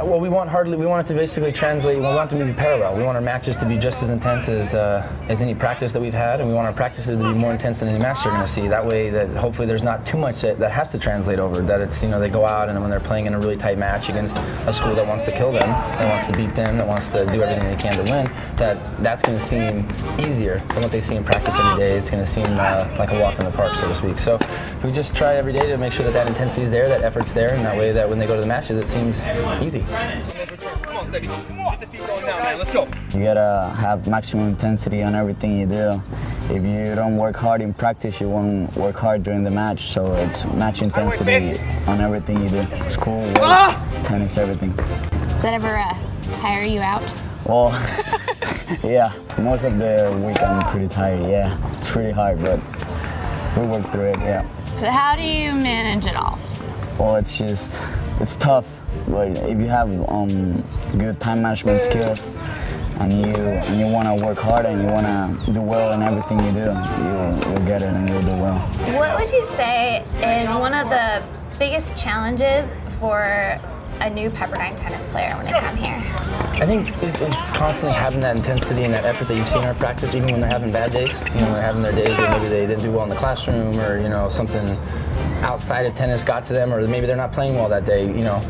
Well, we want it to basically translate. We want them to be parallel. We want our matches to be just as intense as any practice that we've had, and we want our practices to be more intense than any match they're going to see. That way, that hopefully there's not too much that has to translate over. That it's, you know, they go out and when they're playing in a really tight match against a school that wants to kill them, that wants to beat them, that wants to do everything they can to win, that's going to seem easier than what they see in practice every day. It's going to seem like a walk in the park, so to speak. So we just try every day to make sure that intensity is there, that effort's there, and that way that when they go to the matches, it seems easy. Come on, Steady. Come on. Get the feet going now, man. Let's go. You gotta have maximum intensity on everything you do. If you don't work hard in practice, you won't work hard during the match. So it's match intensity on everything you do. School, weights, tennis, everything. Does that ever tire you out? Well, yeah. Most of the week I'm pretty tired, yeah. It's pretty hard, but we work through it, yeah. So how do you manage it all? Well, it's tough. But if you have good time management skills and you want to work hard and you want to do well in everything you do, you'll get it and you'll do well. What would you say is one of the biggest challenges for a new Pepperdine tennis player when they come here? I think is constantly having that intensity and that effort that you see in our practice, even when they're having bad days. You know, when they're having their days where maybe they didn't do well in the classroom, or you know, something outside of tennis got to them, or maybe they're not playing well that day. You know,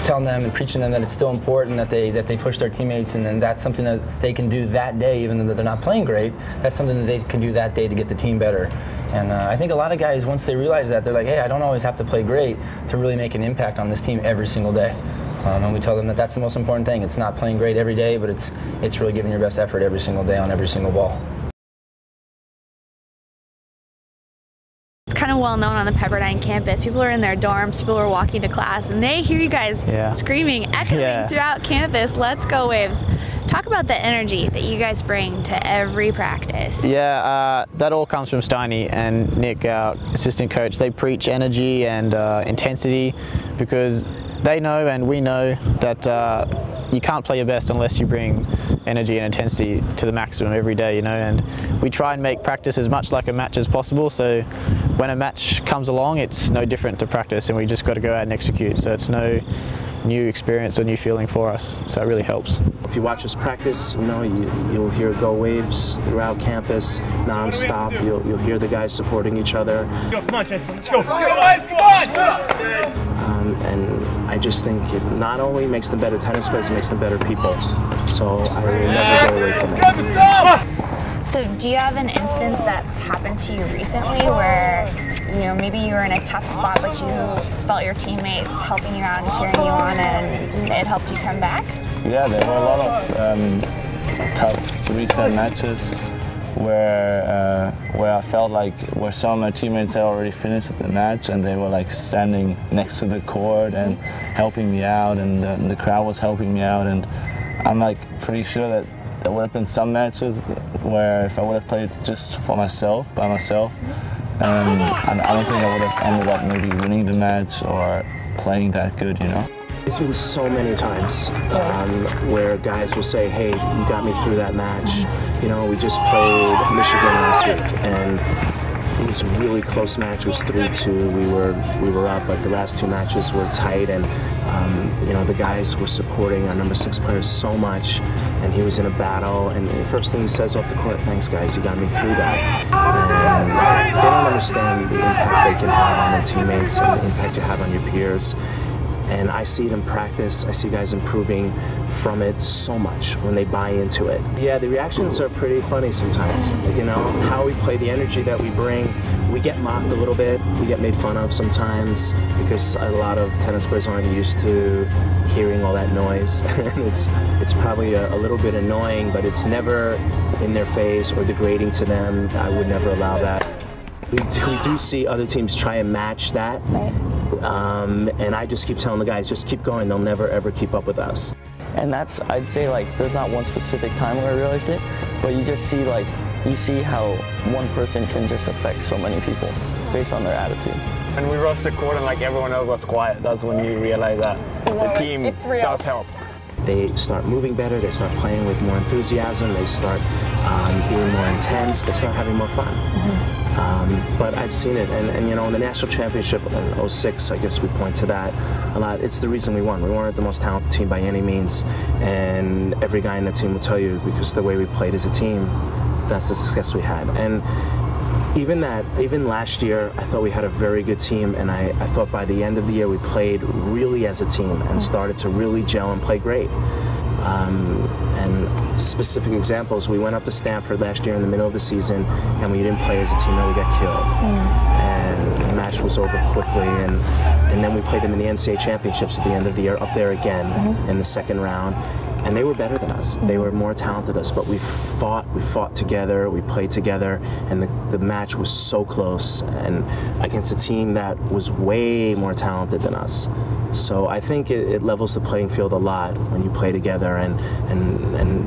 telling them and preaching them that it's still important that they push their teammates, and then that's something that they can do that day, even though they're not playing great. That's something that they can do that day to get the team better. And I think a lot of guys, once they realize that, they're like, hey, I don't always have to play great to really make an impact on this team every single day. And we tell them that that's the most important thing. It's not playing great every day, but it's really giving your best effort every single day on every single ball. It's kind of well known on the Pepperdine campus. People are in their dorms, people are walking to class, and they hear you guys screaming, echoing throughout campus, "Let's go Waves." Talk about the energy that you guys bring to every practice. Yeah, that all comes from Steiny and Nick, our assistant coach. They preach energy and intensity because they know and we know that you can't play your best unless you bring energy and intensity to the maximum every day, you know, and we try and make practice as much like a match as possible, so when a match comes along it's no different to practice and we just got to go out and execute, so it's no new experience or new feeling for us, so it really helps. If you watch us practice, you know, you'll hear Go Waves throughout campus, non-stop. You'll hear the guys supporting each other. Go, come on, Jensen, let's go. Go, Waves, come on! And I just think it not only makes them better tennis players, it makes them better people. So I will never go away from it. So do you have an instance that's happened to you recently where, you know, maybe you were in a tough spot but you felt your teammates helping you out and cheering you on and it helped you come back? Yeah, there were a lot of tough three-set matches where I felt like where some of my teammates had already finished the match and they were like standing next to the court and helping me out, and the crowd was helping me out, and I'm like pretty sure that there would have been some matches where if I would have played just for myself, by myself, I don't think I would have ended up maybe winning the match or playing that good, you know. It's been so many times where guys will say, hey, you got me through that match. You know, we just played Michigan last week and it was a really close match. It was 3-2. We were up, but the last two matches were tight, and you know, the guys were supporting our number 6 player so much, and he was in a battle, and the first thing he says off the court, thanks guys, you got me through that. And they don't understand the impact they can have on their teammates and the impact you have on your peers. And I see it in practice. I see guys improving from it so much when they buy into it. Yeah, the reactions are pretty funny sometimes. You know, how we play, the energy that we bring. We get mocked a little bit. We get made fun of sometimes because a lot of tennis players aren't used to hearing all that noise. And it's probably a little bit annoying, but it's never in their face or degrading to them. I would never allow that. We do see other teams try and match that. Right. And I just keep telling the guys, just keep going, they'll never ever keep up with us. And that's, I'd say, like, there's not one specific time where I realized it, but you just see, like, you see how one person can just affect so many people based on their attitude. When we rushed the court and like everyone else was quiet, that's when you realize that the team does help. They start moving better, they start playing with more enthusiasm, they start being more intense, they start having more fun. But I've seen it, and you know, in the national championship in 06, I guess we point to that a lot. It's the reason we won. We weren't the most talented team by any means, and every guy in the team will tell you, because the way we played as a team, that's the success we had. And even last year, I thought we had a very good team, and I thought by the end of the year we played really as a team and started to really gel and play great. And specific examples, we went up to Stanford last year in the middle of the season, and we didn't play as a team, and we got killed. And the match was over quickly, and then we played them in the NCAA championships at the end of the year, up there again in the second round. And they were better than us. They were more talented than us, but we fought together, we played together, and the match was so close, and against a team that was way more talented than us. So I think it levels the playing field a lot when you play together, and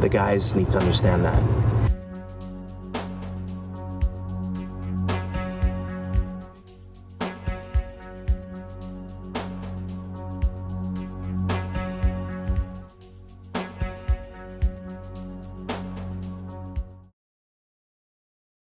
the guys need to understand that.